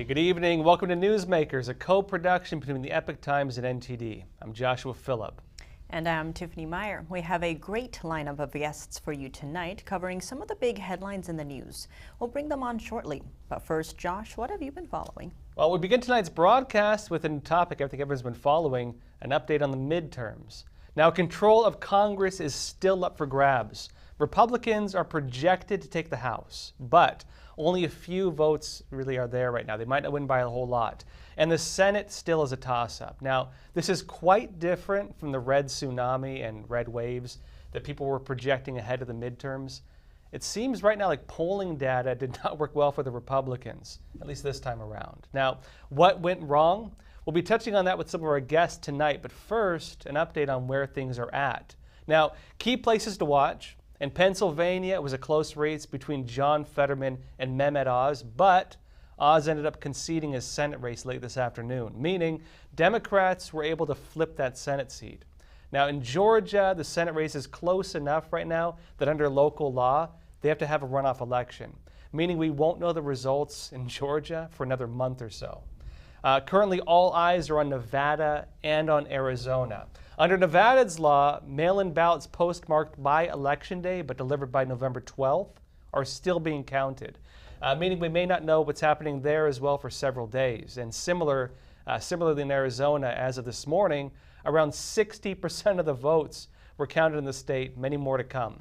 Hey, good evening. Welcome to Newsmakers, a co-production between the Epoch Times and NTD. I'm Joshua Phillip. And I'm Tiffany Meyer. We have a great lineup of guests for you tonight, covering some of the big headlines in the news. We'll bring them on shortly. But first, Josh, what have you been following? Well, we begin tonight's broadcast with a topic I think everyone's been following, an update on the midterms. Now, control of Congress is still up for grabs. Republicans are projected to take the House, but only a few votes really are there right now. They might not win by a whole lot. And the Senate still is a toss-up. Now, this is quite different from the red tsunami and red waves that people were projecting ahead of the midterms. It seems right now like polling data did not work well for the Republicans, at least this time around. Now, what went wrong? We'll be touching on that with some of our guests tonight, but first, an update on where things are at. Now, key places to watch. In Pennsylvania, it was a close race between John Fetterman and Mehmet Oz, but Oz ended up conceding his Senate race late this afternoon, meaning Democrats were able to flip that Senate seat. Now, in Georgia, the Senate race is close enough right now that under local law, they have to have a runoff election, meaning we won't know the results in Georgia for another month or so. Currently, all eyes are on Nevada and on Arizona. Under Nevada's law, mail-in ballots postmarked by Election Day but delivered by November 12th are still being counted, meaning we may not know what's happening there as well for several days. And similarly in Arizona, as of this morning, around 60% of the votes were counted in the state, many more to come.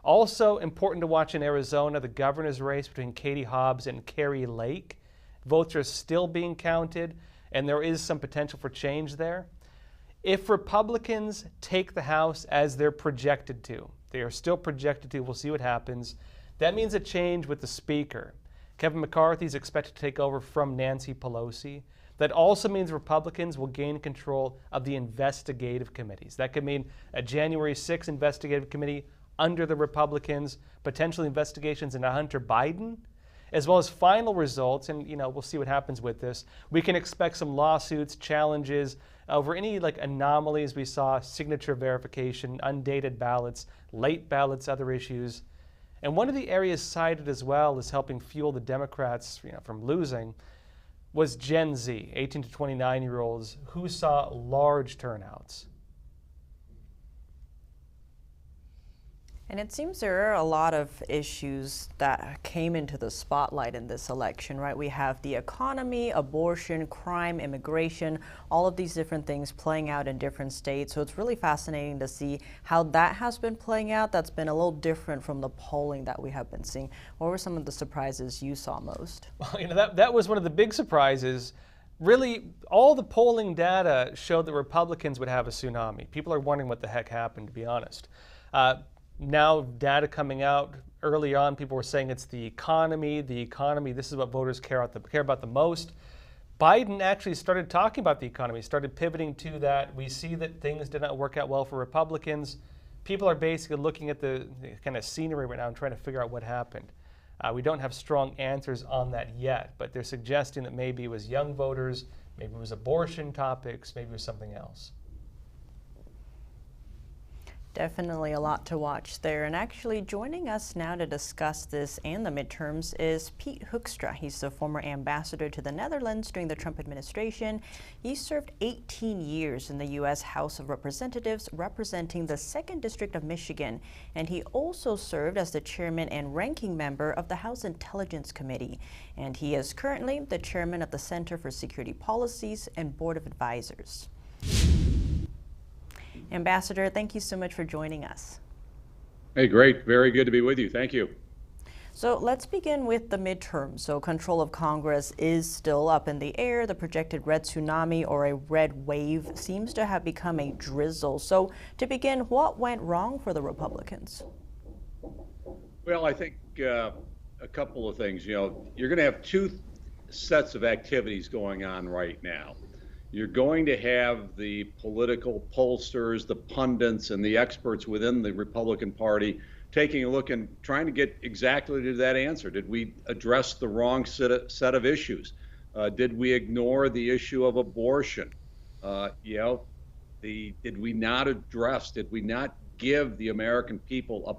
Also important to watch in Arizona, the governor's race between Katie Hobbs and Kari Lake. Votes are still being counted, and there is some potential for change there. If Republicans take the House as they're projected to, they are still projected to, we'll see what happens, that means a change with the Speaker. Kevin McCarthy is expected to take over from Nancy Pelosi. That also means Republicans will gain control of the investigative committees. That could mean a January 6th investigative committee under the Republicans, potential investigations into Hunter Biden, as well as final results, and we'll see what happens with this. We can expect some lawsuits, challenges over any anomalies we saw, signature verification, undated ballots, late ballots, other issues. And one of the areas cited as well as helping fuel the Democrats from losing was Gen Z, 18 to 29-year-olds, who saw large turnouts. And it seems there are a lot of issues that came into the spotlight in this election, right? We have the economy, abortion, crime, immigration, all of these different things playing out in different states. So it's really fascinating to see how that has been playing out. That's been a little different from the polling that we have been seeing. What were some of the surprises you saw most? Well, that was one of the big surprises. Really, all the polling data showed that Republicans would have a tsunami. People are wondering what the heck happened, to be honest. Now, data coming out early on, people were saying it's the economy, this is what voters care about the most. Biden actually started talking about the economy, started pivoting to that. We see that things did not work out well for Republicans. People are basically looking at the kind of scenery right now and trying to figure out what happened. We don't have strong answers on that yet, but they're suggesting that maybe it was young voters, maybe it was abortion topics, maybe it was something else. Definitely a lot to watch there. And actually joining us now to discuss this and the midterms is Pete Hoekstra. He's the former ambassador to the Netherlands during the Trump administration. He served 18 years in the U.S. House of Representatives representing the 2nd District of Michigan. And he also served as the chairman and ranking member of the House Intelligence Committee. And he is currently the chairman of the Center for Security Policies and Board of Advisors. Ambassador, thank you so much for joining us. Hey, great. Very good to be with you. Thank you. So let's begin with the midterm. So control of Congress is still up in the air. The projected red tsunami or a red wave seems to have become a drizzle. So to begin, what went wrong for the Republicans? Well, I think a couple of things. You're going to have two sets of activities going on right now. You're going to have the political pollsters, the pundits, and the experts within the Republican Party taking a look and trying to get exactly to that answer. Did we address the wrong set of issues? Did we ignore the issue of abortion? Did we not address, did we not give the American people a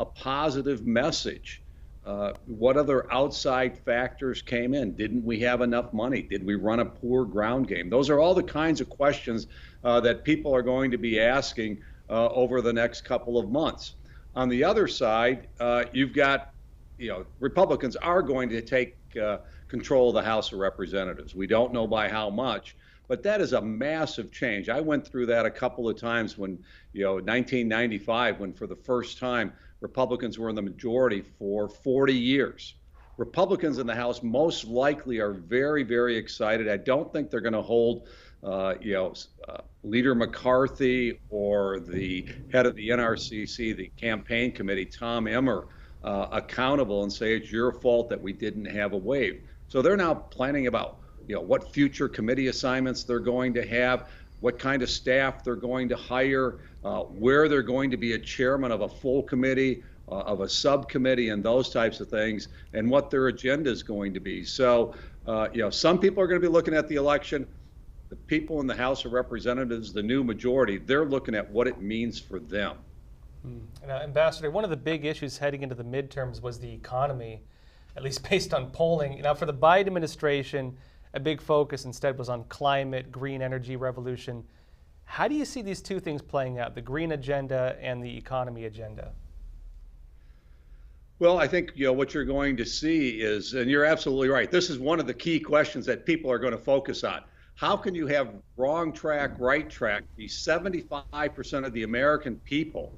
positive message What other outside factors came in? Didn't we have enough money? Did we run a poor ground game? Those are all the kinds of questions that people are going to be asking over the next couple of months. On the other side, you've got, Republicans are going to take control of the House of Representatives. We don't know by how much, but that is a massive change. I went through that a couple of times when, 1995, when for the first time Republicans were in the majority for 40 years. Republicans in the House most likely are very, very excited. I don't think they're going to hold, Leader McCarthy or the head of the NRCC, the campaign committee, Tom Emmer, accountable and say it's your fault that we didn't have a wave. So they're now planning about, what future committee assignments they're going to have, what kind of staff they're going to hire, where they're going to be a chairman of a full committee, of a subcommittee, and those types of things, and what their agenda is going to be. So, some people are going to be looking at the election. The people in the House of Representatives, the new majority, they're looking at what it means for them. Now, Ambassador, one of the big issues heading into the midterms was the economy, at least based on polling. Now, for the Biden administration, a big focus instead was on climate, green energy revolution. How do you see these two things playing out, the green agenda and the economy agenda? Well, I think what you're going to see is, and you're absolutely right, this is one of the key questions that people are going to focus on. How can you have wrong track, right track, be 75% of the American people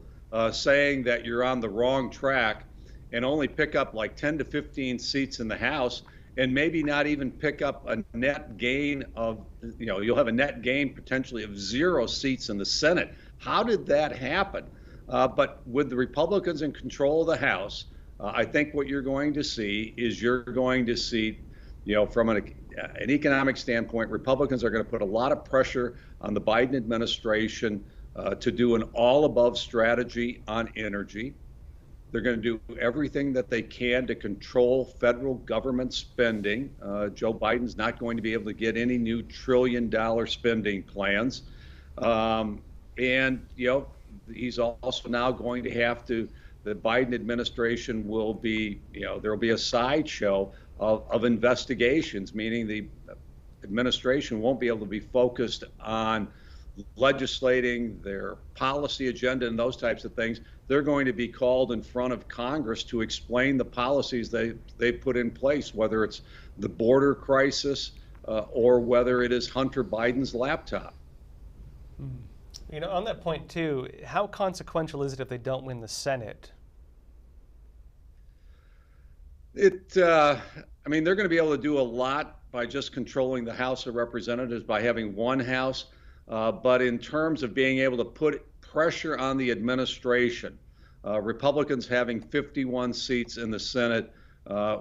saying that you're on the wrong track and only pick up like 10 to 15 seats in the House, and maybe not even pick up a net gain of, you'll have a net gain potentially of 0 seats in the Senate. How did that happen? But with the Republicans in control of the House, I think what you're going to see is from an economic standpoint, Republicans are going to put a lot of pressure on the Biden administration to do an all-above strategy on energy. They're going to do everything that they can to control federal government spending. Joe Biden's not going to be able to get any new trillion-dollar spending plans. And, he's also now going to have to, the Biden administration will be, there will be a sideshow of investigations, meaning the administration won't be able to be focused on legislating their policy agenda and those types of things. They're going to be called in front of Congress to explain the policies they put in place, whether it's the border crisis or whether it is Hunter Biden's laptop. On that point too, how consequential is it if they don't win the Senate? They're going to be able to do a lot by just controlling the House of Representatives, by having one House. But in terms of being able to put pressure on the administration, Republicans having 51 seats in the Senate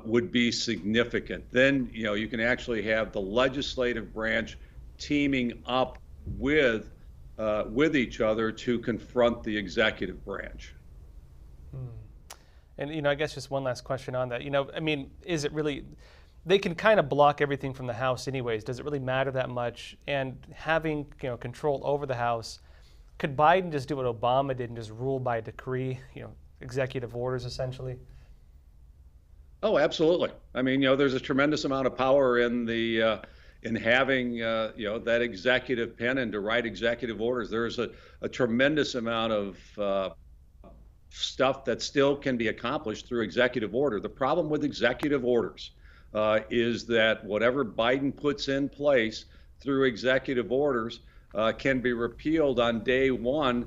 would be significant. Then, you can actually have the legislative branch teaming up with each other to confront the executive branch. And, I guess just one last question on that. Is it really, they can kind of block everything from the House anyways. Does it really matter that much? And having, control over the House, could Biden just do what Obama did and just rule by decree, executive orders essentially? Oh, absolutely. There's a tremendous amount of power in the in having that executive pen and to write executive orders. There's a tremendous amount of stuff that still can be accomplished through executive order. The problem with executive orders is that whatever Biden puts in place through executive orders can be repealed on day one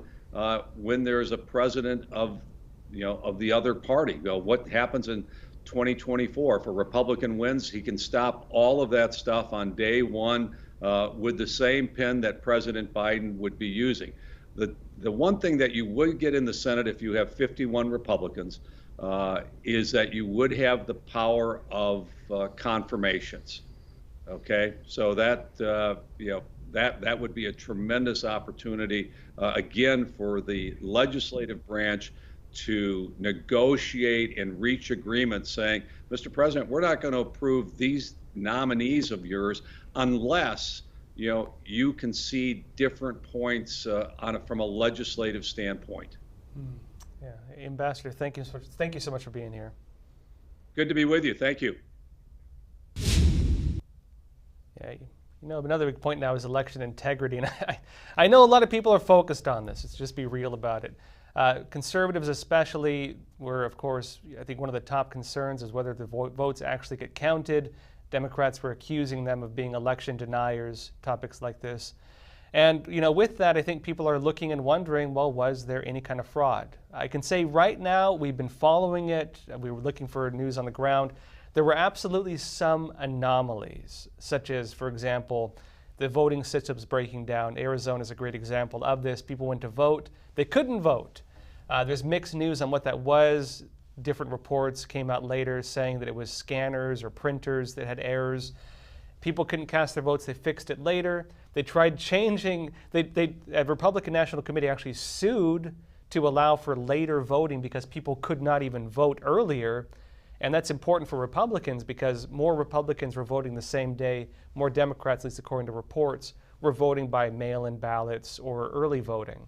when there's a president of the other party. What happens in 2024? If a Republican wins, he can stop all of that stuff on day one with the same pen that President Biden would be using. The one thing that you would get in the Senate if you have 51 Republicans is that you would have the power of confirmations. Okay, so that that would be a tremendous opportunity again for the legislative branch to negotiate and reach agreement, saying, Mr. President, we're not going to approve these nominees of yours unless you concede different points from a legislative standpoint. Yeah, Ambassador, thank you so much for being here. Good to be with you. Thank you. Yeah, you know, another big point now is election integrity, and I know a lot of people are focused on this. Let's just be real about it. Conservatives especially were, of course, I think one of the top concerns is whether the votes actually get counted. Democrats were accusing them of being election deniers, topics like this. And, you know, with that, I think people are looking and wondering, well, was there any kind of fraud? I can say right now, we've been following it. We were looking for news on the ground. There were absolutely some anomalies, such as, for example, the voting systems breaking down. Arizona is a great example of this. People went to vote. They couldn't vote. There's mixed news on what that was. Different reports came out later saying that it was scanners or printers that had errors. People couldn't cast their votes. They fixed it later. They tried changing. A Republican National Committee actually sued to allow for later voting because people could not even vote earlier. And that's important for Republicans because more Republicans were voting the same day. More Democrats, at least according to reports, were voting by mail-in ballots or early voting.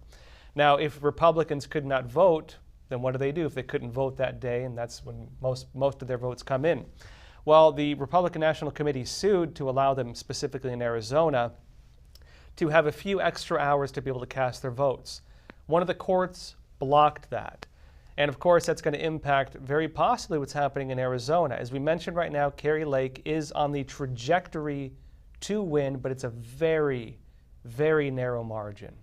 Now, if Republicans could not vote, then what do? If they couldn't vote that day, and that's when most of their votes come in. Well, the Republican National Committee sued to allow them, specifically in Arizona, to have a few extra hours to be able to cast their votes. One of the courts blocked that. And of course, that's going to impact very possibly what's happening in Arizona. As we mentioned right now, Kari Lake is on the trajectory to win, but it's a very, very narrow margin.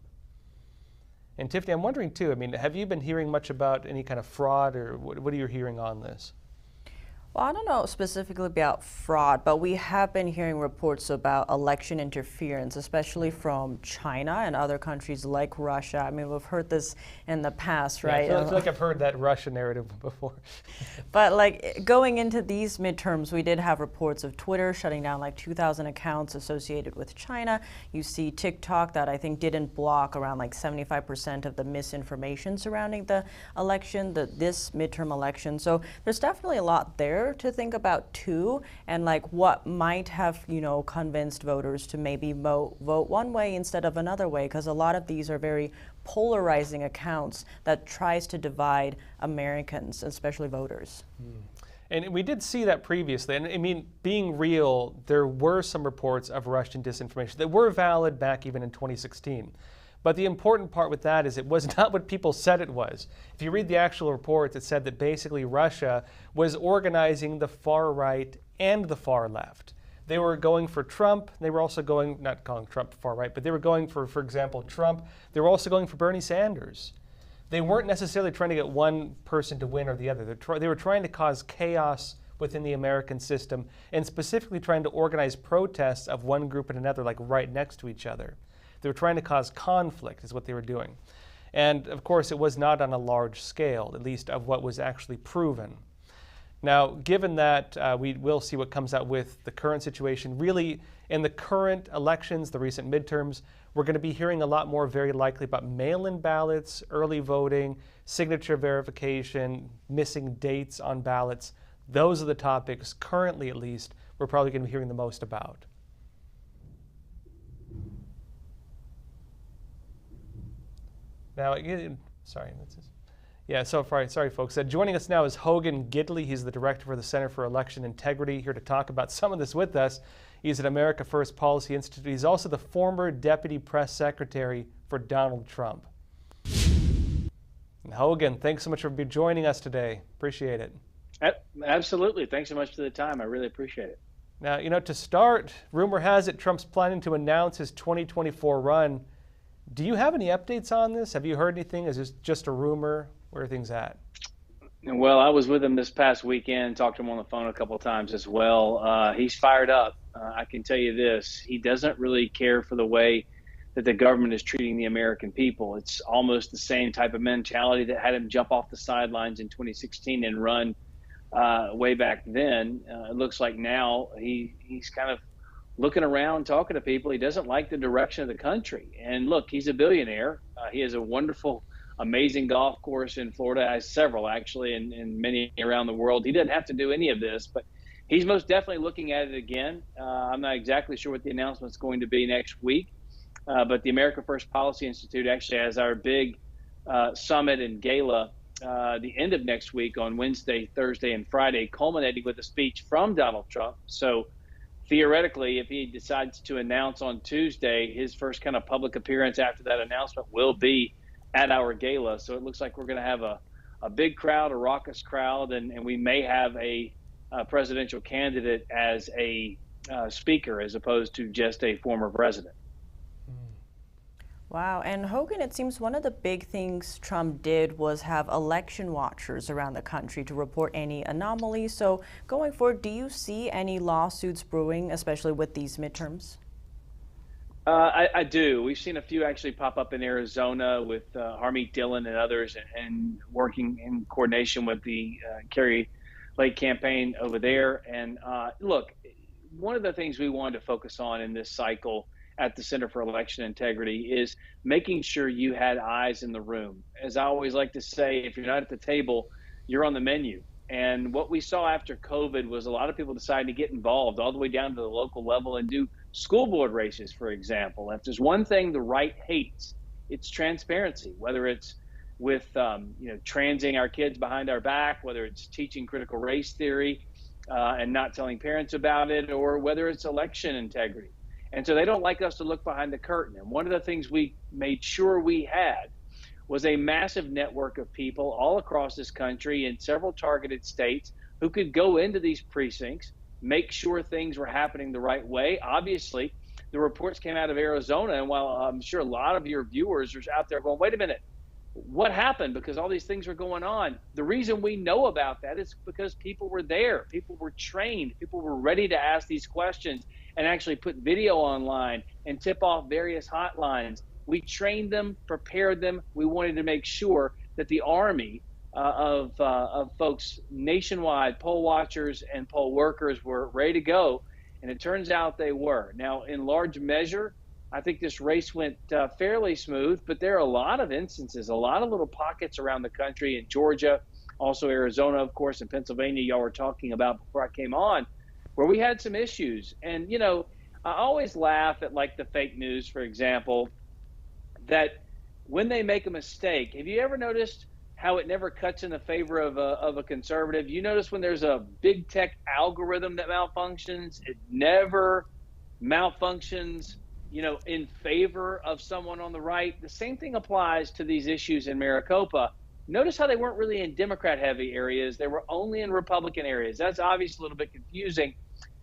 And Tiffany, I'm wondering too, I mean, have you been hearing much about any kind of fraud, or what are you hearing on this? Well, I don't know specifically about fraud, but we have been hearing reports about election interference, especially from China and other countries like Russia. I mean, we've heard this in the past, right? Yeah, I feel like I've heard that Russia narrative before. But like going into these midterms, we did have reports of Twitter shutting down like 2,000 accounts associated with China. You see TikTok that I think didn't block around like 75% of the misinformation surrounding the election, this midterm election. So there's definitely a lot there to think about too, and like what might have, you know, convinced voters to maybe vote one way instead of another way, because a lot of these are very polarizing accounts that tries to divide Americans, especially voters. And we did see that previously, and I mean, being real, there were some reports of Russian disinformation that were valid back even in 2016. But the important part with that is it was not what people said it was. If you read the actual reports, it said that basically Russia was organizing the far right and the far left. They were going for Trump. They were also going, not calling Trump far right, but they were going for example, Trump. They were also going for Bernie Sanders. They weren't necessarily trying to get one person to win or the other. They were trying to cause chaos within the American system and specifically trying to organize protests of one group and another, like right next to each other. They were trying to cause conflict is what they were doing. And of course, it was not on a large scale, at least of what was actually proven. Now, given that, we will see what comes out with the current situation. Really, in the current elections, the recent midterms, we're going to be hearing a lot more very likely about mail-in ballots, early voting, signature verification, missing dates on ballots. Those are the topics, currently at least, we're probably going to be hearing the most about. Now, sorry, sorry folks. Joining us now is Hogan Gidley. He's the director for the Center for Election Integrity, here to talk about some of this with us. He's at America First Policy Institute. He's also the former deputy press secretary for Donald Trump. And Hogan, thanks so much for joining us today. Appreciate it. Absolutely. Thanks so much for the time. I really appreciate it. Now, you know, to start, rumor has it Trump's planning to announce his 2024 run. Do you have any updates on this? Have you heard anything? Is this just a rumor? Where are things at? Well, I was with him this past weekend, talked to him on the phone a couple of times as well. He's fired up. I can tell you this, he doesn't really care for the way that the government is treating the American people. It's almost the same type of mentality that had him jump off the sidelines in 2016 and run way back then. It looks like now he's kind of looking around, talking to people. He doesn't like the direction of the country. And look, he's a billionaire. He has a wonderful, amazing golf course in Florida. Has several actually, and many around the world. He doesn't have to do any of this, but he's most definitely looking at it again. I'm not exactly sure what the announcement is going to be next week, but the America First Policy Institute actually has our big summit and gala the end of next week on Wednesday, Thursday, and Friday, culminating with a speech from Donald Trump. So theoretically, if he decides to announce on Tuesday, his first kind of public appearance after that announcement will be at our gala. So it looks like we're going to have a big crowd, a raucous crowd, and we may have a presidential candidate as a speaker as opposed to just a former president. Wow, and Hogan, it seems one of the big things Trump did was have election watchers around the country to report any anomalies. So going forward, do you see any lawsuits brewing, especially with these midterms? I do. We've seen a few actually pop up in Arizona with Harmeet Dillon and others, and working in coordination with the Kerry Lake campaign over there. And look, one of the things we wanted to focus on in this cycle at the Center for Election Integrity is making sure you had eyes in the room. As I always like to say, if you're not at the table, you're on the menu. And what we saw after COVID was a lot of people deciding to get involved all the way down to the local level and do school board races, for example. If there's one thing the right hates, it's transparency, whether it's with transing our kids behind our back, whether it's teaching critical race theory and not telling parents about it, or whether it's election integrity. And so they don't like us to look behind the curtain. And one of the things we made sure we had was a massive network of people all across this country in several targeted states who could go into these precincts, make sure things were happening the right way. Obviously, the reports came out of Arizona, and while I'm sure a lot of your viewers are out there going, wait a minute, what happened? Because all these things were going on. The reason we know about that is because people were there. People were trained. People were ready to ask these questions and actually put video online and tip off various hotlines. We trained them, prepared them. We wanted to make sure that the army of folks nationwide, poll watchers and poll workers, were ready to go. And it turns out they were. Now, in large measure, I think this race went fairly smooth, but there are a lot of instances, a lot of little pockets around the country, in Georgia, also Arizona, of course, and Pennsylvania, y'all were talking about before I came on, where we had some issues. And, you know, I always laugh at, like, the fake news, for example, that when they make a mistake, have you ever noticed how it never cuts in the favor of a conservative? You notice when there's a big tech algorithm that malfunctions, it never malfunctions, you know, in favor of someone on the right. The same thing applies to these issues in Maricopa. Notice how they weren't really in Democrat-heavy areas. They were only in Republican areas. That's obviously a little bit confusing.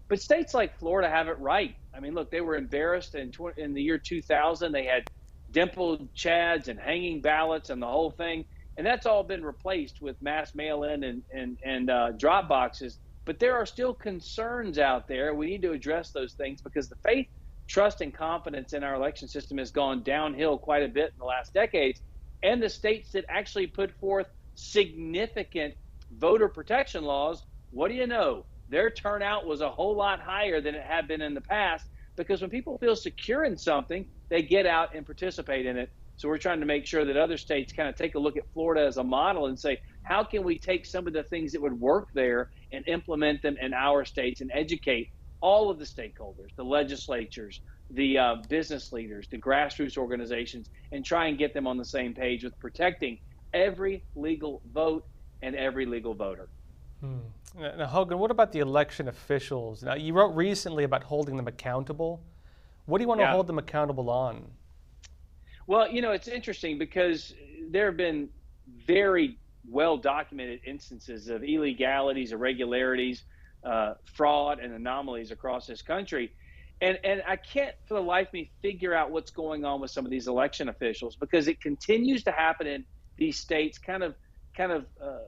But states like Florida have it right. I mean, look, they were embarrassed in the year 2000. They had dimpled chads and hanging ballots and the whole thing. And that's all been replaced with mass mail-in and drop boxes. But there are still concerns out there. We need to address those things because the faith, trust, and confidence in our election system has gone downhill quite a bit in the last decades. And the states that actually put forth significant voter protection laws, what do you know? Their turnout was a whole lot higher than it had been in the past, because when people feel secure in something, they get out and participate in it. So we're trying to make sure that other states kind of take a look at Florida as a model and say, how can we take some of the things that would work there and implement them in our states and educate all of the stakeholders, the legislatures, the business leaders, the grassroots organizations, and try and get them on the same page with protecting every legal vote and every legal voter. Now, Hogan, what about the election officials? Now, you wrote recently about holding them accountable. What do you want to hold them accountable on? Well, you know, it's interesting because there have been very well-documented instances of illegalities, irregularities, fraud, and anomalies across this country. And I can't for the life of me figure out what's going on with some of these election officials, because it continues to happen in these states kind of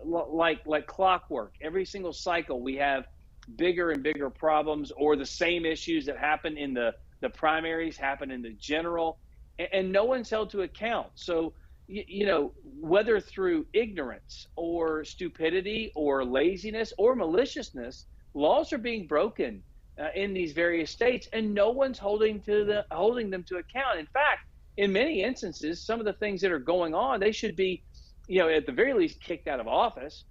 like clockwork. Every single cycle we have bigger and bigger problems, or the same issues that happen in the primaries happen in the general, and no one's held to account. So, you know, whether through ignorance or stupidity or laziness or maliciousness, laws are being broken in these various states, and no one's holding them to account. In fact, in many instances, some of the things that are going on, they should be, you know, at the very least kicked out of office,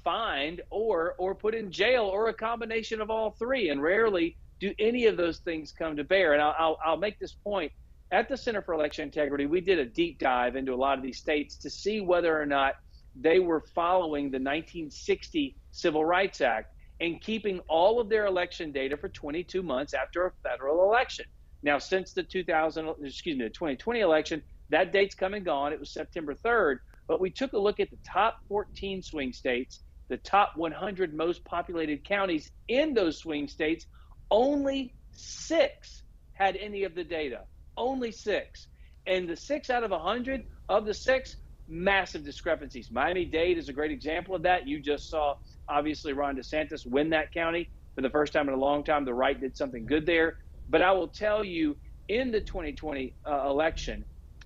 fined, or put in jail, or a combination of all three. And rarely do any of those things come to bear. And I'll make this point. At the Center for Election Integrity, we did a deep dive into a lot of these states to see whether or not they were following the 1960 Civil Rights Act and keeping all of their election data for 22 months after a federal election. Now, since the 2020 election, that date's come and gone. It was September 3rd, but we took a look at the top 14 swing states, the top 100 most populated counties in those swing states. Only 6 had any of the data, only 6. And the 6 out of 100 of the 6, massive discrepancies. Miami-Dade is a great example of that. You just saw, obviously, Ron DeSantis win that county for the first time in a long time. The right did something good there. But I will tell you, in the 2020 election,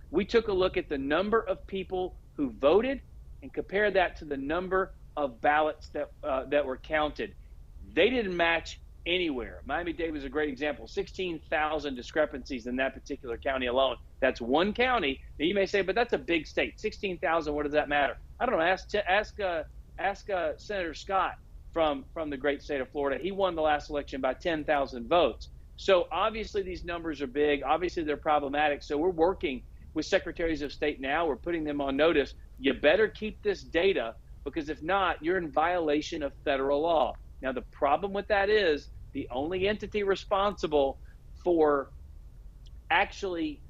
we took a look at the number of people who voted and compared that to the number of ballots that were counted. They didn't match anywhere. Miami-Dade was a great example. 16,000 discrepancies in that particular county alone. That's one county. Now you may say, but that's a big state. 16,000, what does that matter? I don't know. Ask Senator Scott from the great state of Florida. He won the last election by 10,000 votes. So obviously these numbers are big. Obviously they're problematic. So we're working with secretaries of state now. We're putting them on notice. You better keep this data, because if not, you're in violation of federal law. Now, the problem with that is the only entity responsible for actually,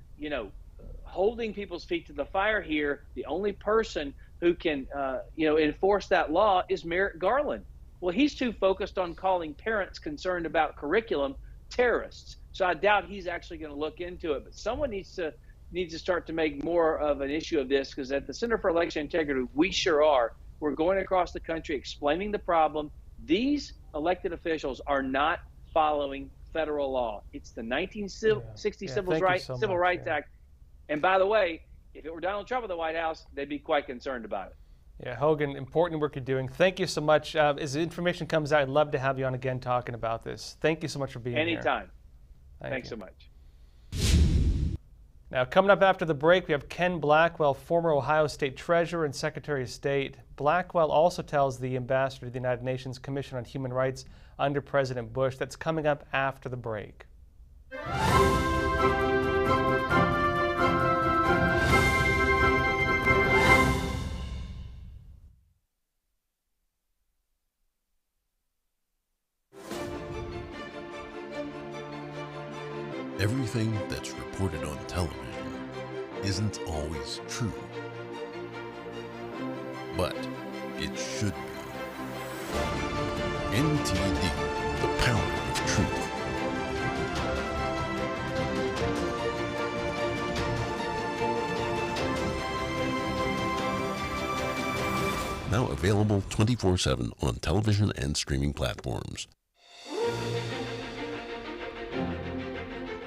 holding people's feet to the fire here, the only person who can, enforce that law is Merrick Garland. Well, he's too focused on calling parents concerned about curriculum terrorists. So I doubt he's actually going to look into it. But someone needs to start to make more of an issue of this, because at the Center for Election Integrity, we sure are. We're going across the country explaining the problem. These elected officials are not following federal law. It's the 1960 Civil Rights Act. And by the way, if it were Donald Trump at the White House, they'd be quite concerned about it. Yeah, Hogan, important work you're doing. Thank you so much. As the information comes out, I'd love to have you on again talking about this. Thank you so much for being here. Anytime. Thanks so much. Now, coming up after the break, we have Ken Blackwell, former Ohio State Treasurer and Secretary of State. Blackwell also tells the ambassador to the United Nations Commission on Human Rights under President Bush. That's coming up after the break. Everything that's reported on television isn't always true, but it should be. NTD, the power of truth. Now available 24/7 on television and streaming platforms.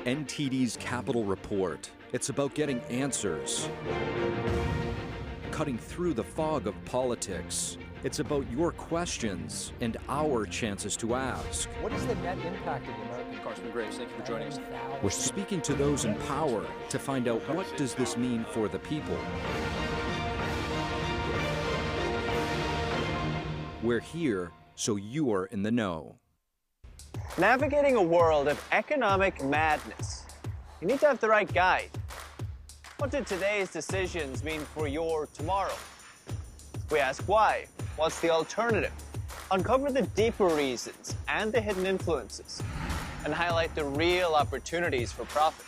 NTD's Capital Report. It's about getting answers, cutting through the fog of politics. It's about your questions and our chances to ask. What is the net impact of the American? Congressman Graves, thank you for joining us. We're speaking to those in power to find out what does this mean for the people. We're here so you're in the know. Navigating a world of economic madness, you need to have the right guide. What do today's decisions mean for your tomorrow? We ask why. What's the alternative? Uncover the deeper reasons and the hidden influences, and highlight the real opportunities for profit.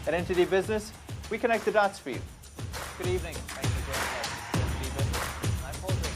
At NTD Business, we connect the dots for you. Good evening. Thanks for joining us. NTD Business. I'm Hogan.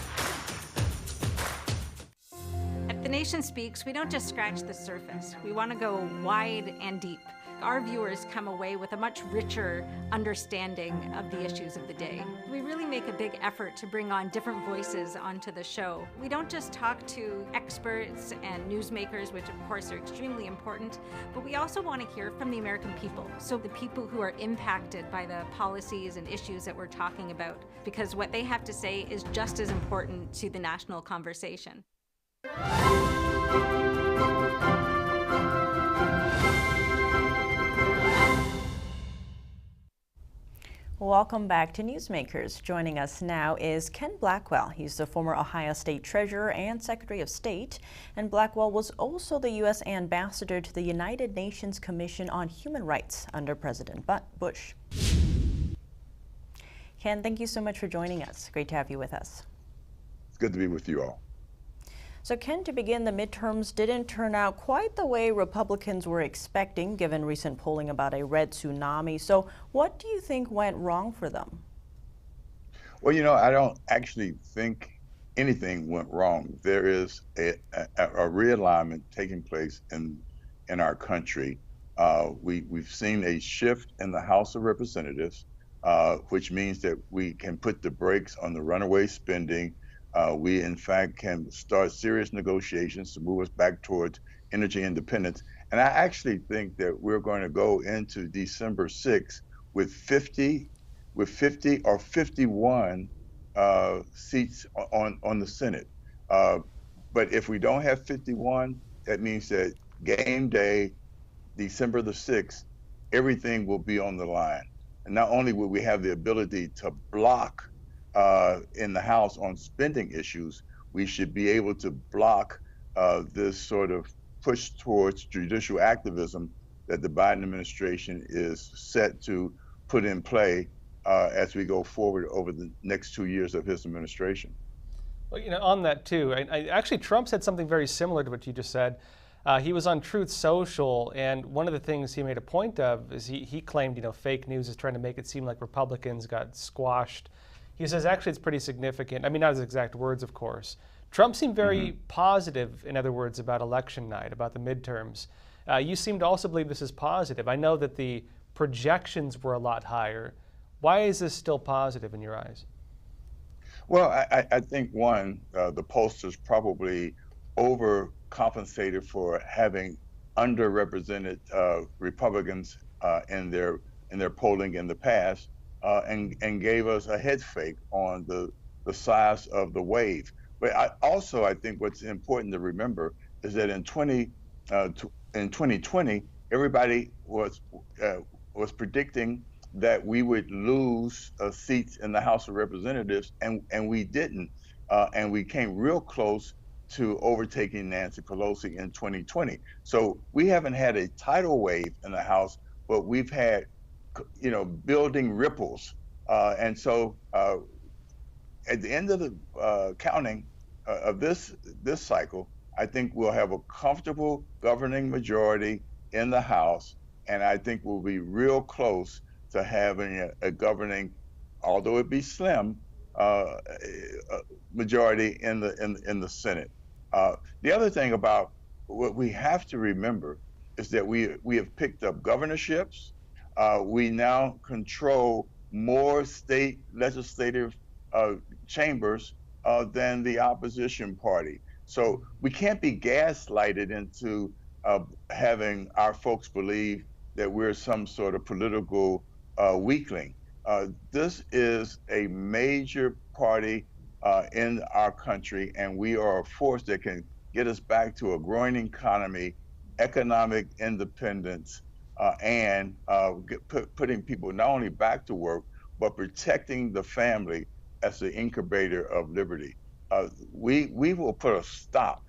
At The Nation Speaks, we don't just scratch the surface. We want to go wide and deep. Our viewers come away with a much richer understanding of the issues of the day. We really make a big effort to bring on different voices onto the show. We don't just talk to experts and newsmakers, which of course are extremely important, but we also want to hear from the American people. So the people who are impacted by the policies and issues that we're talking about, because what they have to say is just as important to the national conversation. Welcome back to Newsmakers. Joining us now is Ken Blackwell. He's the former Ohio State Treasurer and Secretary of State. And Blackwell was also the U.S. Ambassador to the United Nations Commission on Human Rights under President Bush. Ken, thank you so much for joining us. Great to have you with us. It's good to be with you all. So Ken, to begin, the midterms didn't turn out quite the way Republicans were expecting, given recent polling about a red tsunami. So what do you think went wrong for them? Well, you know, I don't actually think anything went wrong. There is a realignment taking place in our country. We've seen a shift in the House of Representatives, which means that we can put the brakes on the runaway spending. We, in fact, can start serious negotiations to move us back towards energy independence. And I actually think that we're going to go into December 6th with 50 or 51 seats on the Senate. But if we don't have 51, that means that game day, December the 6th, everything will be on the line. And not only will we have the ability to block in the House on spending issues, we should be able to block this sort of push towards judicial activism that the Biden administration is set to put in play as we go forward over the next 2 years of his administration. Well, you know, on that too, actually Trump said something very similar to what you just said. He was on Truth Social, and one of the things he made a point of is he claimed, you know, fake news is trying to make it seem like Republicans got squashed. He says actually it's pretty significant. I mean, not his exact words, of course. Trump seemed very positive, in other words, about election night, about the midterms. You seem to also believe this is positive. I know that the projections were a lot higher. Why is this still positive in your eyes? Well, I think one, the pollsters probably overcompensated for having underrepresented Republicans in their polling in the past, and gave us a head fake on the size of the wave. But I think what's important to remember is that in 2020, everybody was predicting that we would lose seats in the House of Representatives, and we didn't. And we came real close to overtaking Nancy Pelosi in 2020. So we haven't had a tidal wave in the House, but we've had, you know, building ripples. And so at the end of the counting of this cycle, I think we'll have a comfortable governing majority in the House, and I think we'll be real close to having a governing, although it be slim, majority in the Senate. The other thing about what we have to remember is that we have picked up governorships. We now control more state legislative chambers than the opposition party. So we can't be gaslighted into having our folks believe that we're some sort of political weakling. This is a major party in our country, and we are a force that can get us back to a growing economy, economic independence, and putting people not only back to work, but protecting the family as the incubator of liberty. We will put a stop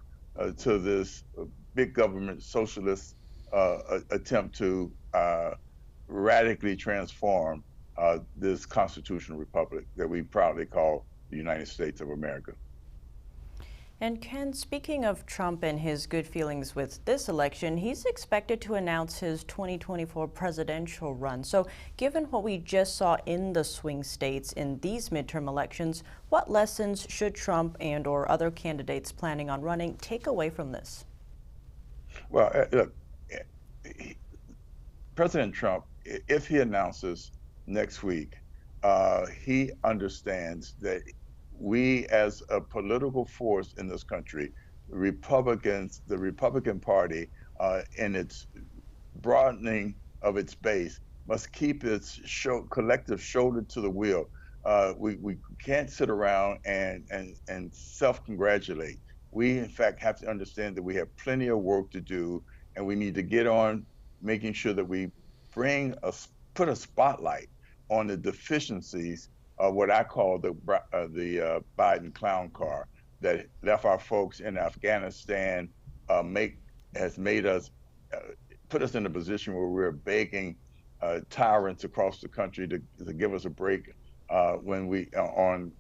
to this big government socialist attempt to radically transform this constitutional republic that we proudly call the United States of America. And Ken, speaking of Trump and his good feelings with this election, he's expected to announce his 2024 presidential run. So given what we just saw in the swing states in these midterm elections, what lessons should Trump and or other candidates planning on running take away from this? Well, look, President Trump, if he announces next week, he understands that we as a political force in this country, the Republican Party, in its broadening of its base, must keep its collective shoulder to the wheel. We can't sit around and self-congratulate. We, in fact, have to understand that we have plenty of work to do, and we need to get on making sure that we put a spotlight on the deficiencies of what I call the Biden clown car that left our folks in Afghanistan, has made us, put us in a position where we're begging tyrants across the country to give us a break when we on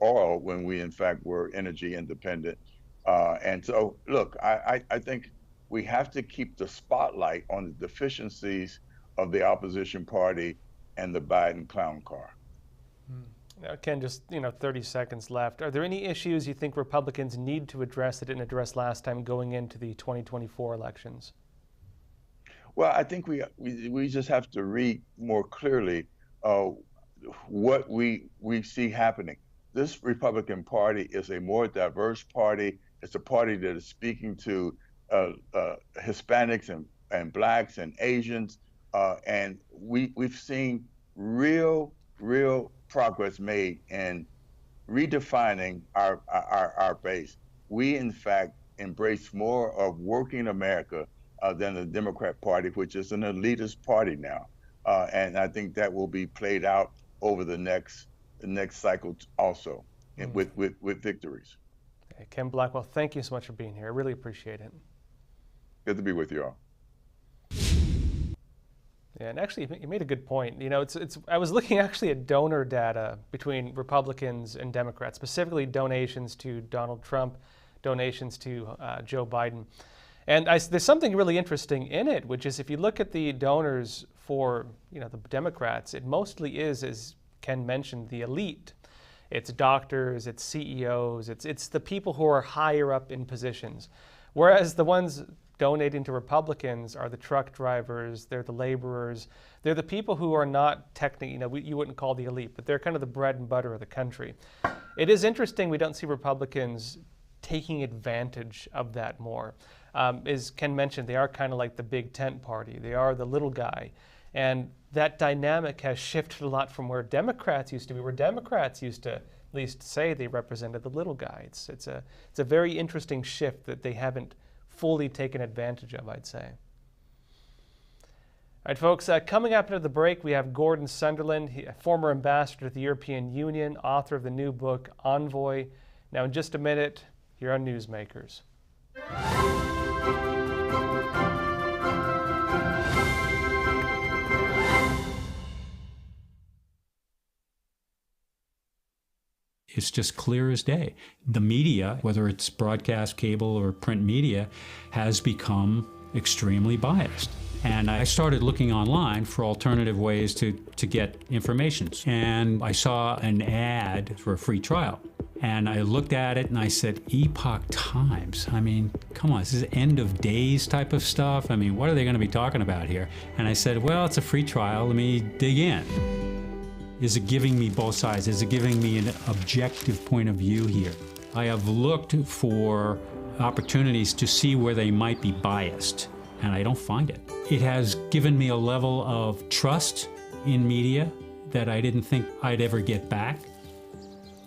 oil when we in fact were energy independent. And so, look, I think we have to keep the spotlight on the deficiencies of the opposition party and the Biden clown car. Now, Ken, just 30 seconds left. Are there any issues you think Republicans need to address that didn't address last time going into the 2024 elections? Well, I think we just have to read more clearly what we see happening. This Republican Party is a more diverse party. It's a party that is speaking to Hispanics and Blacks and Asians, and we've seen real progress made in redefining our base. We, in fact, embrace more of working America than the Democrat Party, which is an elitist party now. And I think that will be played out over the next cycle also, with victories. Okay, Ken Blackwell, thank you so much for being here. I really appreciate it. Good to be with you all. Yeah, and actually, you made a good point. I was looking actually at donor data between Republicans and Democrats, specifically donations to Donald Trump, donations to Joe Biden. And there's something really interesting in it, which is if you look at the donors for the Democrats, it mostly is, as Ken mentioned, the elite. It's doctors, it's CEOs, it's the people who are higher up in positions. Whereas the ones donating to Republicans are the truck drivers, they're the laborers, they're the people who are not technically, you wouldn't call the elite, but they're kind of the bread and butter of the country. It is interesting we don't see Republicans taking advantage of that more. As Ken mentioned, they are kind of like the big tent party. They are the little guy. And that dynamic has shifted a lot from where Democrats used to be, where Democrats used to at least say they represented the little guy. It's a very interesting shift that they haven't fully taken advantage of, I'd say. All right, folks, coming up into the break, we have Gordon Sondland, former ambassador to the European Union, author of the new book, Envoy. Now, in just a minute, here on Newsmakers. It's just clear as day. The media, whether it's broadcast, cable, or print media, has become extremely biased. And I started looking online for alternative ways to get information. And I saw an ad for a free trial. And I looked at it and I said, Epoch Times. I mean, come on, this is end of days type of stuff. I mean, what are they going to be talking about here? And I said, well, it's a free trial. Let me dig in. Is it giving me both sides? Is it giving me an objective point of view here? I have looked for opportunities to see where they might be biased, and I don't find it. It has given me a level of trust in media that I didn't think I'd ever get back.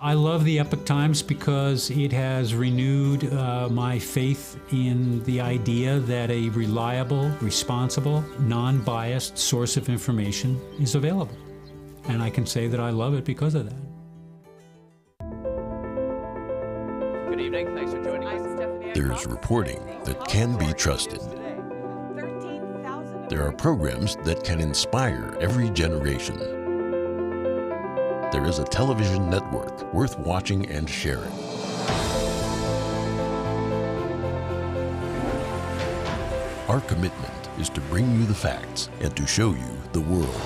I love the Epoch Times because it has renewed my faith in the idea that a reliable, responsible, non-biased source of information is available. And I can say that I love it because of that. Good evening. Thanks for joining us. There's reporting that can be trusted. There are programs that can inspire every generation. There is a television network worth watching and sharing. Our commitment is to bring you the facts and to show you the world.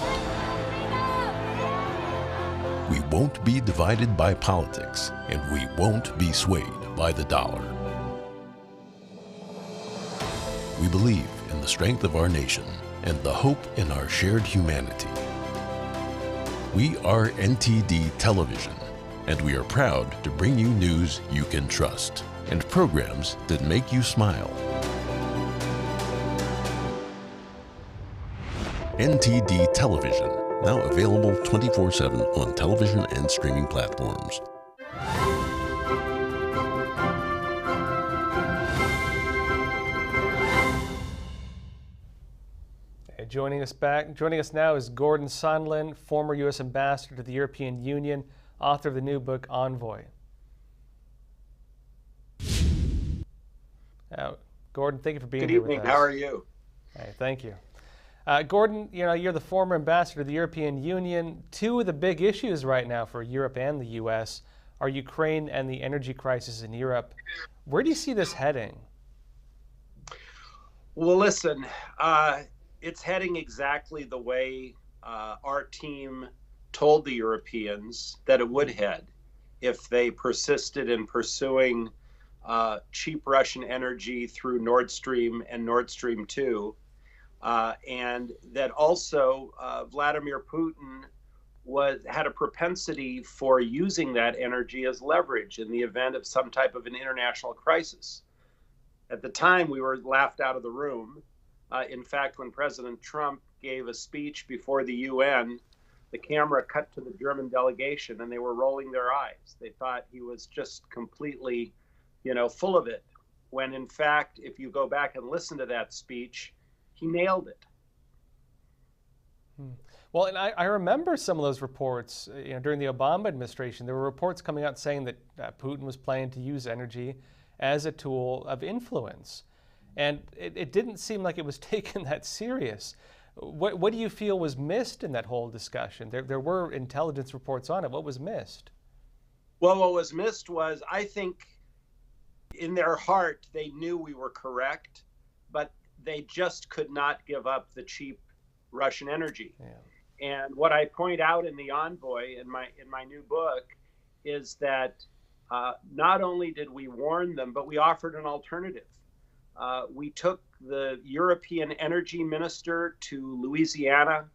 We won't be divided by politics, and we won't be swayed by the dollar. We believe in the strength of our nation and the hope in our shared humanity. We are NTD Television, and we are proud to bring you news you can trust and programs that make you smile. NTD Television, now available 24/7 on television and streaming platforms. Joining us now is Gordon Sondland, former U.S. ambassador to the European Union, author of the new book, Envoy. Gordon, thank you for being here with us. Good evening. How are you? Hey, thank you. Gordon, you're the former ambassador to the European Union. Two of the big issues right now for Europe and the U.S. are Ukraine and the energy crisis in Europe. Where do you see this heading? Well, listen, it's heading exactly the way our team told the Europeans that it would head if they persisted in pursuing cheap Russian energy through Nord Stream and Nord Stream 2. And that also Vladimir Putin had a propensity for using that energy as leverage in the event of some type of an international crisis. At the time, we were laughed out of the room. In fact, when President Trump gave a speech before the UN, the camera cut to the German delegation and they were rolling their eyes. They thought he was just completely, full of it. When in fact, if you go back and listen to that speech, he nailed it. Well, and I remember some of those reports, during the Obama administration. There were reports coming out saying that Putin was planning to use energy as a tool of influence. And it didn't seem like it was taken that serious. What do you feel was missed in that whole discussion? There were intelligence reports on it. What was missed? Well, what was missed was, I think, in their heart, they knew we were correct, but they just could not give up the cheap Russian energy. Yeah. And what I point out in the Envoy, in my new book, is that not only did we warn them, but we offered an alternative. We took the European energy minister to Louisiana.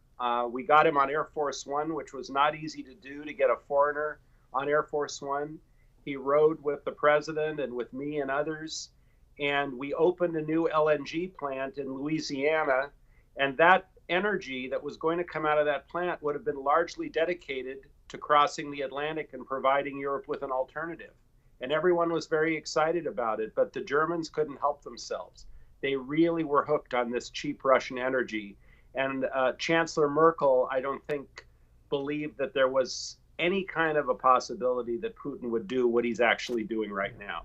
We got him on Air Force One, which was not easy to do, to get a foreigner on Air Force One. He rode with the president and with me and others. And we opened a new LNG plant in Louisiana. And that energy that was going to come out of that plant would have been largely dedicated to crossing the Atlantic and providing Europe with an alternative. And everyone was very excited about it, but the Germans couldn't help themselves. They really were hooked on this cheap Russian energy. And Chancellor Merkel, I don't think, believed that there was any kind of a possibility that Putin would do what he's actually doing right now.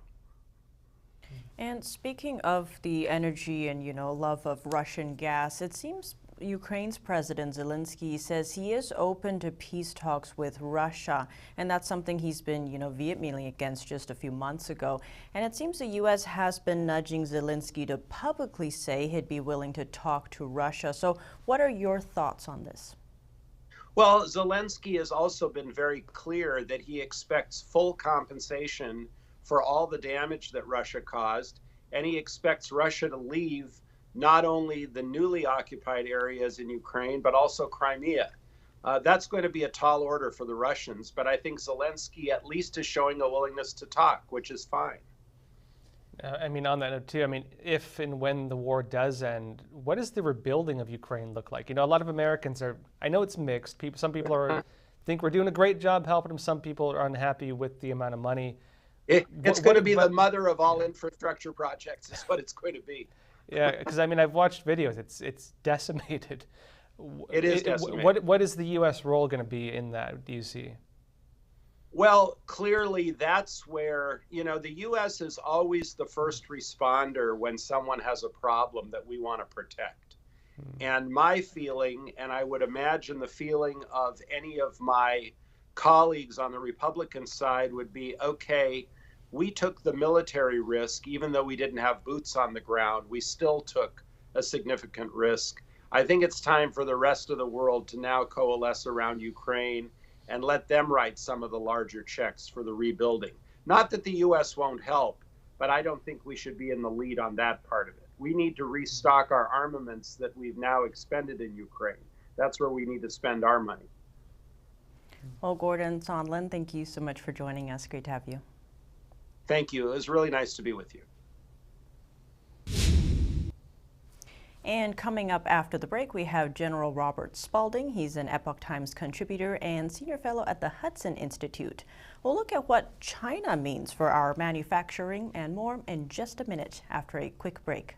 And speaking of the energy and, love of Russian gas, it seems Ukraine's President Zelensky says he is open to peace talks with Russia, and that's something he's been, vehemently against just a few months ago. And it seems the U.S. has been nudging Zelensky to publicly say he'd be willing to talk to Russia. So what are your thoughts on this? Well, Zelensky has also been very clear that he expects full compensation for all the damage that Russia caused, and he expects Russia to leave not only the newly occupied areas in Ukraine, but also Crimea. That's going to be a tall order for the Russians, but I think Zelensky at least is showing a willingness to talk, which is fine. On that note too, if and when the war does end, what does the rebuilding of Ukraine look like? A lot of Americans I know it's mixed. Some people think we're doing a great job helping them. Some people are unhappy with the amount of money. It's going to be the mother of all infrastructure projects, is what it's going to be. Yeah, because I've watched videos. It's decimated. It is decimated. What is the U.S. role going to be in that, do you see? Well, clearly that's where, the U.S. is always the first responder when someone has a problem that we want to protect. And my feeling, and I would imagine the feeling of any of my colleagues on the Republican side, would be, okay, we took the military risk, even though we didn't have boots on the ground. We still took a significant risk. I think it's time for the rest of the world to now coalesce around Ukraine and let them write some of the larger checks for the rebuilding. Not that the U.S. won't help, but I don't think we should be in the lead on that part of it. We need to restock our armaments that we've now expended in Ukraine. That's where we need to spend our money. Well, Gordon Sondland, thank you so much for joining us. Great to have you. Thank you. It was really nice to be with you. And coming up after the break, we have General Robert Spalding. He's an Epoch Times contributor and senior fellow at the Hudson Institute. We'll look at what China means for our manufacturing and more in just a minute after a quick break.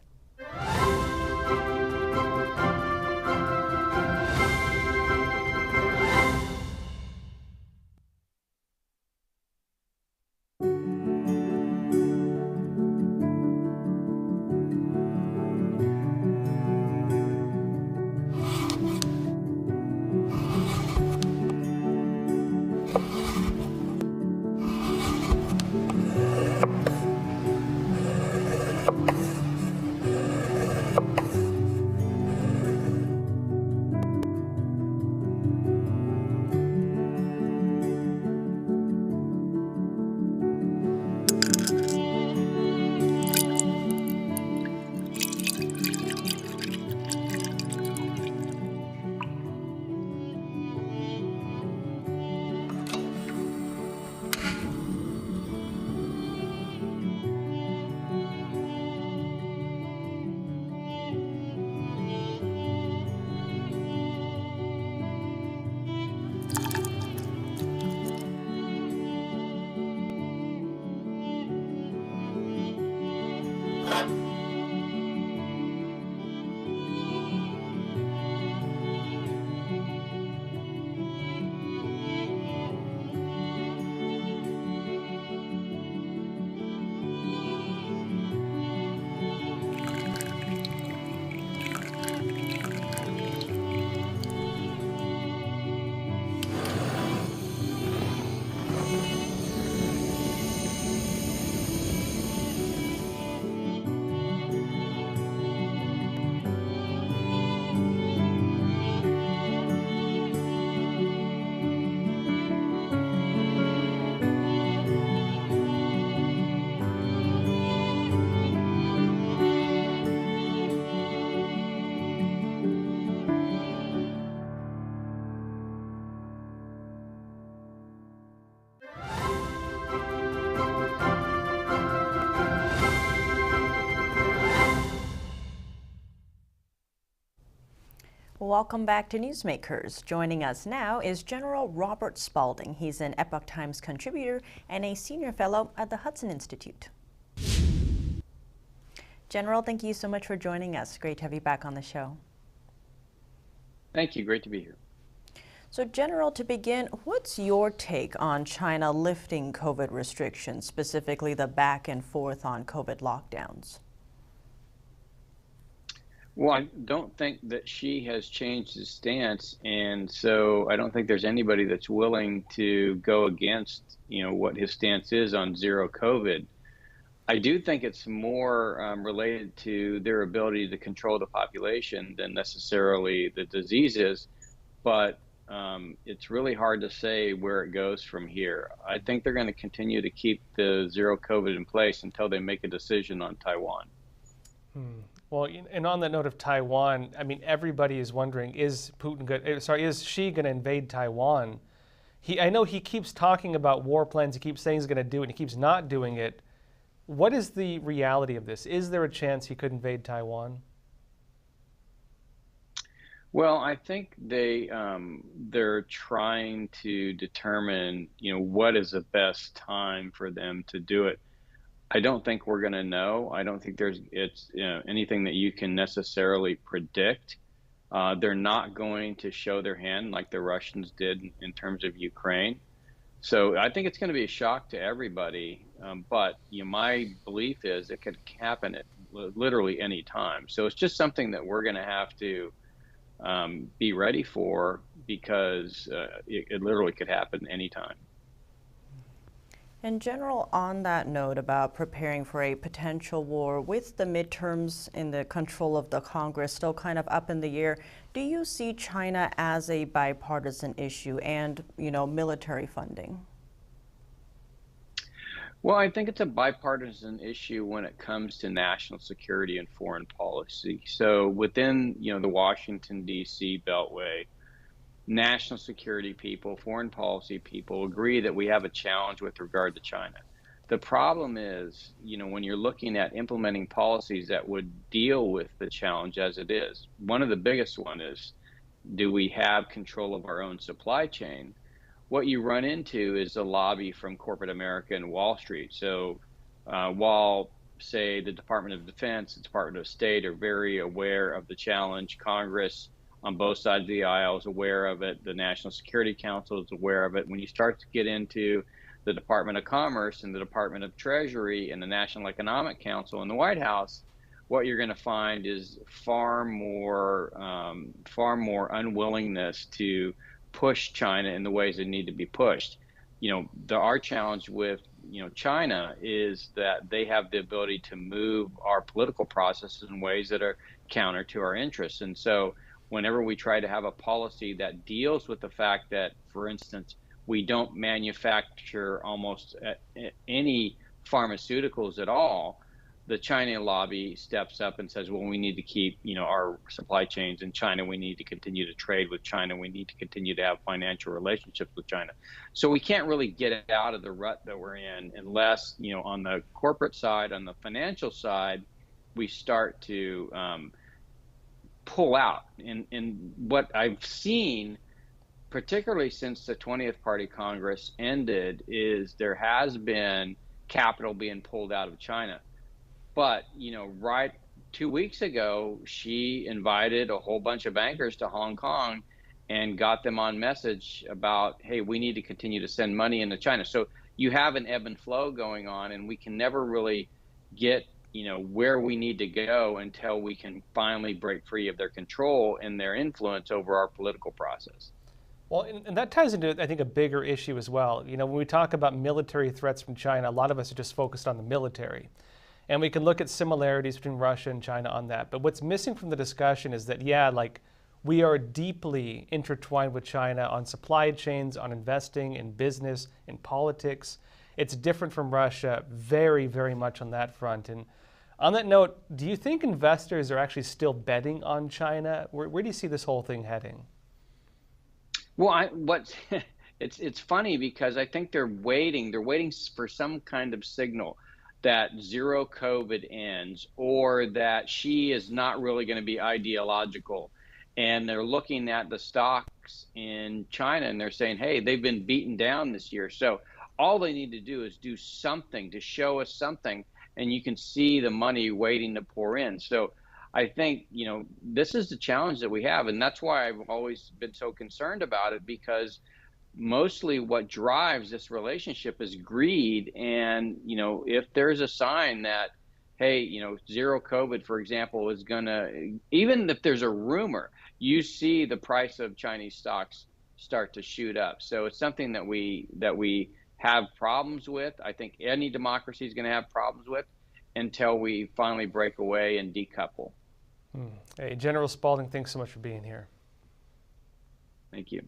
Welcome back to Newsmakers. Joining us now is General Robert Spalding. He's an Epoch Times contributor and a senior fellow at the Hudson Institute. General, thank you so much for joining us. Great to have you back on the show. Thank you. Great to be here. So, General, to begin, what's your take on China lifting COVID restrictions, specifically the back and forth on COVID lockdowns? Well, I don't think that Xi has changed his stance, and so I don't think there's anybody that's willing to go against, what his stance is on zero COVID. I do think it's more related to their ability to control the population than necessarily the diseases, but it's really hard to say where it goes from here. I think they're going to continue to keep the zero COVID in place until they make a decision on Taiwan. Well, and on the note of Taiwan, I mean, everybody is wondering, is Xi going to invade Taiwan? I know he keeps talking about war plans, he keeps saying he's going to do it, and he keeps not doing it. What is the reality of this? Is there a chance he could invade Taiwan? Well, I think they're trying to determine, what is the best time for them to do it. I don't think we're going to know. I don't think it's anything that you can necessarily predict. They're not going to show their hand like the Russians did in terms of Ukraine. So I think it's going to be a shock to everybody. But my belief is it could happen at literally any time. So it's just something that we're going to have to be ready for, because it literally could happen anytime. In general, on that note about preparing for a potential war, with the midterms in the control of the Congress still kind of up in the air, do you see China as a bipartisan issue and, military funding? Well, I think it's a bipartisan issue when it comes to national security and foreign policy. So within, the Washington, D.C. Beltway, national security people, foreign policy people agree that we have a challenge with regard to China. The problem is, when you're looking at implementing policies that would deal with the challenge as it is, one of the biggest one is, do we have control of our own supply chain? What you run into is a lobby from corporate America and Wall Street. So while, say, the Department of Defense, the Department of State are very aware of the challenge, Congress on both sides of the aisle is aware of it, the National Security Council is aware of it. When you start to get into the Department of Commerce and the Department of Treasury and the National Economic Council and the White House, what you're going to find is far more unwillingness to push China in the ways that need to be pushed. Our challenge with China is that they have the ability to move our political processes in ways that are counter to our interests. And so whenever we try to have a policy that deals with the fact that, for instance, we don't manufacture almost any pharmaceuticals at all, the China lobby steps up and says, well, we need to keep, our supply chains in China. We need to continue to trade with China. We need to continue to have financial relationships with China. So we can't really get out of the rut that we're in unless, on the corporate side, on the financial side, we start to pull out. And what I've seen, particularly since the 20th Party Congress ended, is there has been capital being pulled out of China. But, right 2 weeks ago, she invited a whole bunch of bankers to Hong Kong and got them on message about, hey, we need to continue to send money into China. So you have an ebb and flow going on, and we can never really get where we need to go until we can finally break free of their control and their influence over our political process. Well, and that ties into, I think, a bigger issue as well. When we talk about military threats from China, a lot of us are just focused on the military. And we can look at similarities between Russia and China on that. But what's missing from the discussion is that, we are deeply intertwined with China on supply chains, on investing in business, in politics. It's different from Russia very, very much on that front. And on that note, do you think investors are actually still betting on China? Where do you see this whole thing heading? Well, it's funny because I think they're waiting for some kind of signal that zero COVID ends, or that Xi is not really going to be ideological and they're looking at the stocks in China and they're saying, hey, they've been beaten down this year. So all they need to do is do something to show us something, and you can see the money waiting to pour in. So I think, this is the challenge that we have, and that's why I've always been so concerned about it, because mostly what drives this relationship is greed. And, if there's a sign that, hey, zero COVID, for example, is gonna, even if there's a rumor, you see the price of Chinese stocks start to shoot up. So it's something that we have problems with. I think any democracy is going to have problems with until we finally break away and decouple. Hey, General Spalding, thanks so much for being here. Thank you.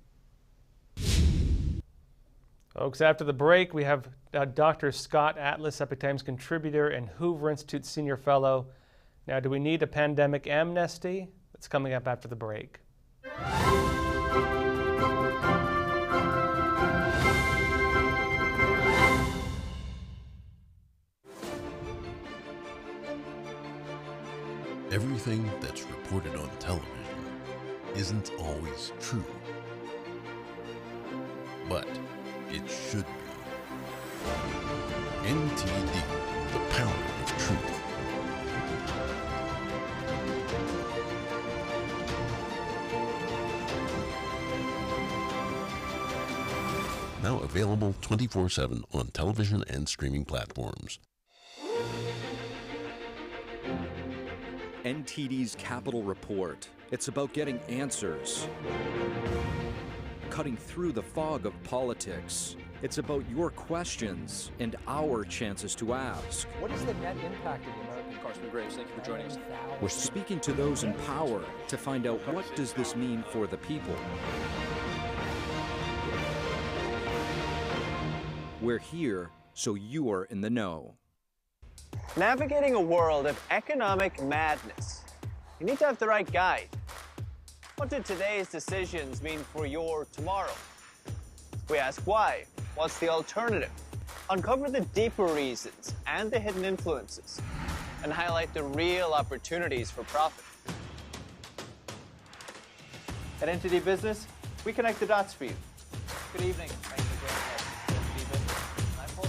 Folks, after the break, we have Dr. Scott Atlas, Epoch Times contributor and Hoover Institute senior fellow. Now, do we need a pandemic amnesty? That's coming up after the break. Everything that's reported on television isn't always true, but it should be. NTD, the power of truth. Now available 24/7 on television and streaming platforms. NTD's Capital Report. It's about getting answers, cutting through the fog of politics. It's about your questions and our chances to ask. What is the net impact of the American? Congressman Graves, thank you for joining us. We're speaking to those in power to find out what does this mean for the people. We're here so you are in the know. Navigating a world of economic madness, you need to have the right guide. What do today's decisions mean for your tomorrow? We ask why. What's the alternative? Uncover the deeper reasons and the hidden influences, and highlight the real opportunities for profit. At NTD Business, we connect the dots for you. Good evening. Thanks for joining us. NTD Business. I'm Paul.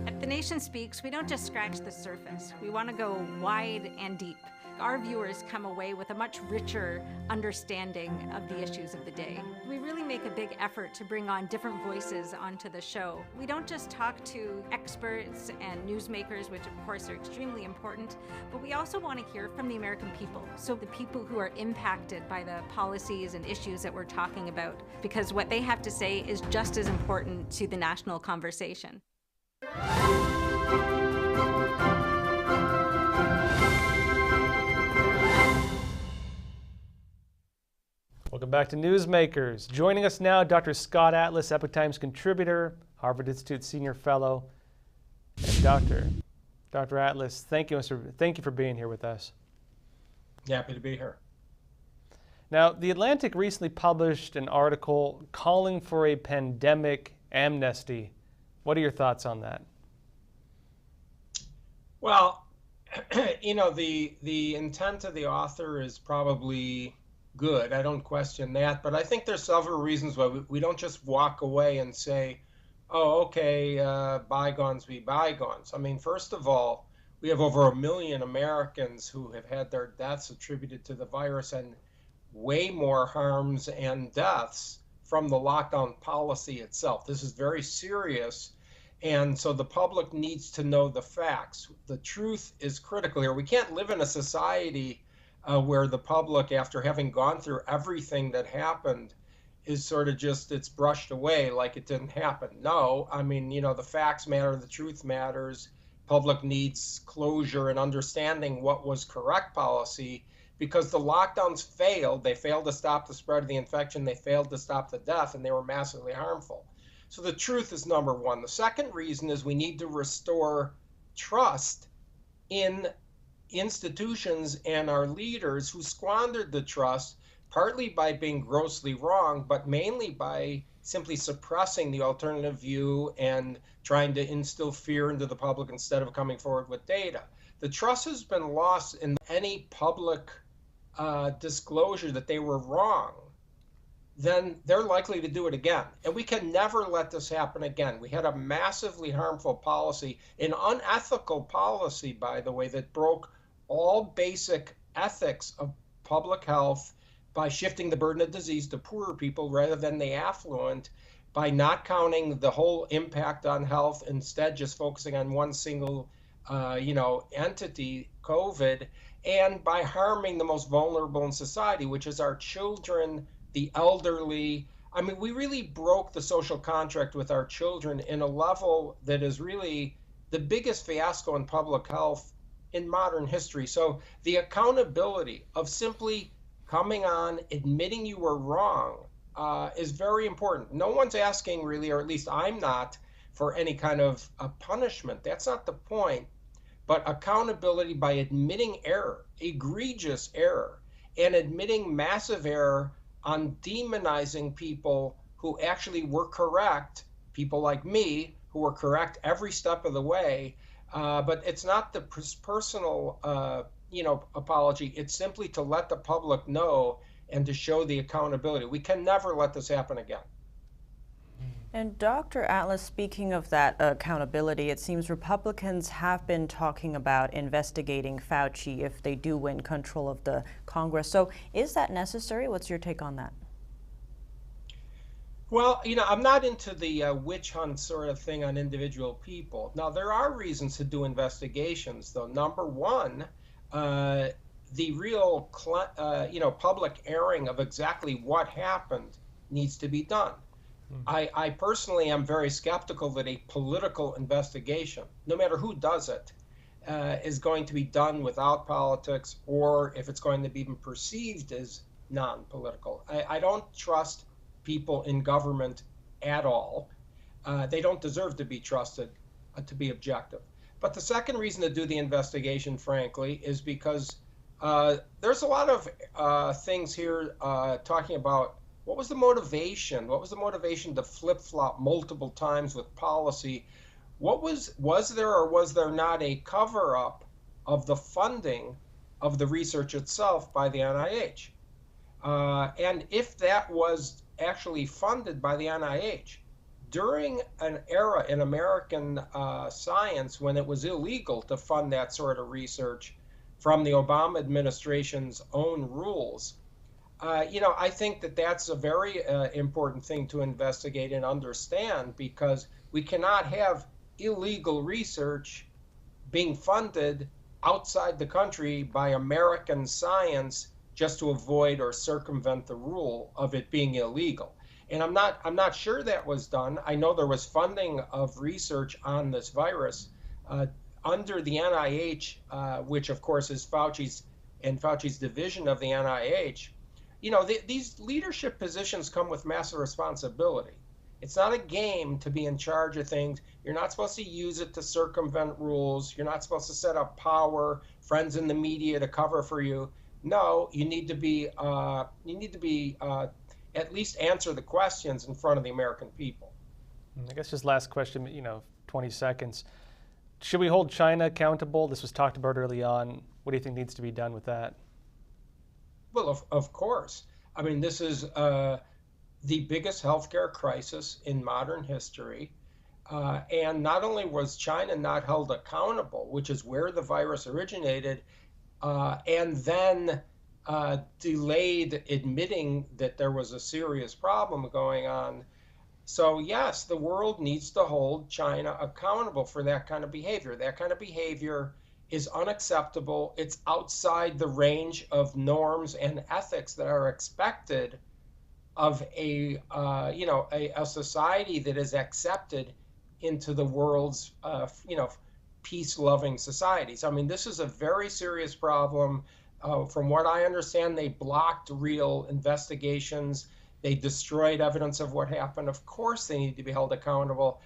At The Nation Speaks, we don't just scratch the surface. We want to go wide and deep. Our viewers come away with a much richer understanding of the issues of the day. We really make a big effort to bring on different voices onto the show. We don't just talk to experts and newsmakers, which of course are extremely important, but we also want to hear from the American people. So the people who are impacted by the policies and issues that we're talking about, because what they have to say is just as important to the national conversation. Welcome back to Newsmakers. Joining us now, Dr. Scott Atlas, Epoch Times contributor, Harvard Institute senior fellow, and Dr. Atlas, thank you for being here with us. Happy to be here. Now, The Atlantic recently published an article calling for a pandemic amnesty. What are your thoughts on that? Well, the intent of the author is probably good. I don't question that, but I think there's several reasons why we don't just walk away and say, oh, okay, bygones be bygones. I mean, first of all, we have over 1 million Americans who have had their deaths attributed to the virus, and way more harms and deaths from the lockdown policy itself. This is very serious, and so the public needs to know the facts. The truth is critical here. We can't live in a society where the public, after having gone through everything that happened, is sort of just, it's brushed away like it didn't happen. No, I mean, the facts matter, the truth matters. Public needs closure and understanding what was correct policy, because the lockdowns failed. They failed to stop the spread of the infection, they failed to stop the death, and they were massively harmful. So the truth is number one. The second reason is we need to restore trust in institutions and our leaders who squandered the trust, partly by being grossly wrong, but mainly by simply suppressing the alternative view and trying to instill fear into the public instead of coming forward with data. the trust has been lost in any public disclosure that they were wrong, then they're likely to do it again. And we can never let this happen again. We had a massively harmful policy, an unethical policy, by the way, that broke all basic ethics of public health by shifting the burden of disease to poorer people rather than the affluent, by not counting the whole impact on health, instead just focusing on one single entity, COVID, and by harming the most vulnerable in society, which is our children, the elderly. I mean, we really broke the social contract with our children in a level that is really the biggest fiasco in public health in modern history. So the accountability of simply coming on, admitting you were wrong, is very important. No one's asking really, or at least I'm not, for any kind of punishment. That's not the point. But accountability by admitting error, egregious error, and admitting massive error on demonizing people who actually were correct, people like me who were correct every step of the way. But it's not the personal apology. It's simply to let the public know and to show the accountability. We can never let this happen again. And Dr. Atlas, speaking of that accountability, it seems Republicans have been talking about investigating Fauci if they do win control of the Congress. So is that necessary? What's your take on that? Well, I'm not into the witch hunt sort of thing on individual people. Now, there are reasons to do investigations, though. Number one, the real, public airing of exactly what happened needs to be done. I personally am very skeptical that a political investigation, no matter who does it, is going to be done without politics, or if it's going to be even perceived as non-political. I don't trust people in government at all. They don't deserve to be trusted to be objective. But the second reason to do the investigation, frankly, is because there's a lot of things here talking about what was the motivation? What was the motivation to flip-flop multiple times with policy? Was there or was there not a cover-up of the funding of the research itself by the NIH? And if that was actually funded by the NIH, during an era in American science when it was illegal to fund that sort of research from the Obama administration's own rules, I think that that's a very important thing to investigate and understand, because we cannot have illegal research being funded outside the country by American science just to avoid or circumvent the rule of it being illegal. And I'm not sure that was done. I know there was funding of research on this virus under the NIH, which of course is Fauci's division of the NIH. These leadership positions come with massive responsibility. It's not a game to be in charge of things. You're not supposed to use it to circumvent rules. You're not supposed to set up power, friends in the media to cover for you. No, you need to be at least answer the questions in front of the American people. I guess just last question, 20 seconds. Should we hold China accountable? This was talked about early on. What do you think needs to be done with that? Well, of course. I mean, this is the biggest healthcare crisis in modern history. And not only was China not held accountable, which is where the virus originated, and then delayed admitting that there was a serious problem going on. So yes, the world needs to hold China accountable for that kind of behavior. That kind of behavior is unacceptable. It's outside the range of norms and ethics that are expected of a society that is accepted into the world's peace-loving societies. I mean, this is a very serious problem. From what I understand, they blocked real investigations. They destroyed evidence of what happened. Of course, they need to be held accountable.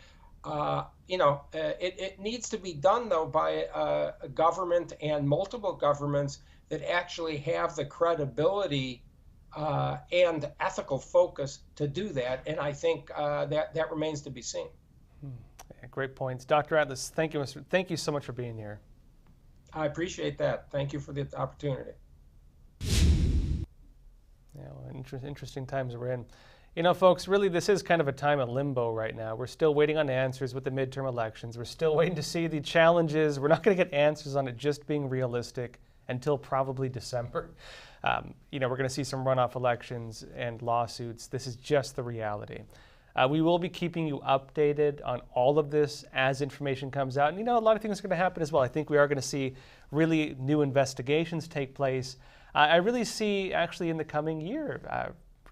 It needs to be done, though, by a government and multiple governments that actually have the credibility and ethical focus to do that. And I think that remains to be seen. Yeah, great points. Dr. Atlas, thank you so much for being here. I appreciate that. Thank you for the opportunity. Yeah, well, interesting times we're in. You know, folks, really this is kind of a time of limbo right now. We're still waiting on answers with the midterm elections. We're still waiting to see the challenges. We're not going to get answers on it just being realistic until probably December. You know, we're going to see some runoff elections and lawsuits. This is just the reality. We will be keeping you updated on all of this as information comes out. And, you know, a lot of things are going to happen as well. I think we are going to see really new investigations take place. I really see, actually, in the coming year,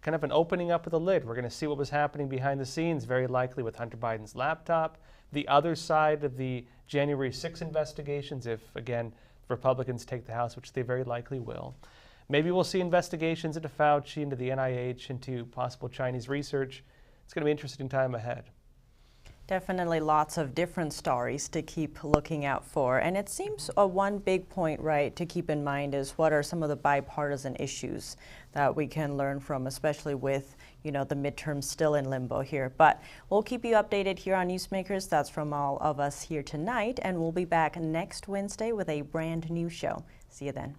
kind of an opening up of the lid. We're going to see what was happening behind the scenes, very likely with Hunter Biden's laptop. The other side of the January 6 investigations, if, again, Republicans take the House, which they very likely will. Maybe we'll see investigations into Fauci, into the NIH, into possible Chinese research. It's going to be an interesting time ahead. Definitely lots of different stories to keep looking out for. And it seems one big point, right, to keep in mind is what are some of the bipartisan issues that we can learn from, especially with, you know, the midterms still in limbo here. But we'll keep you updated here on Newsmakers. That's from all of us here tonight. And we'll be back next Wednesday with a brand new show. See you then.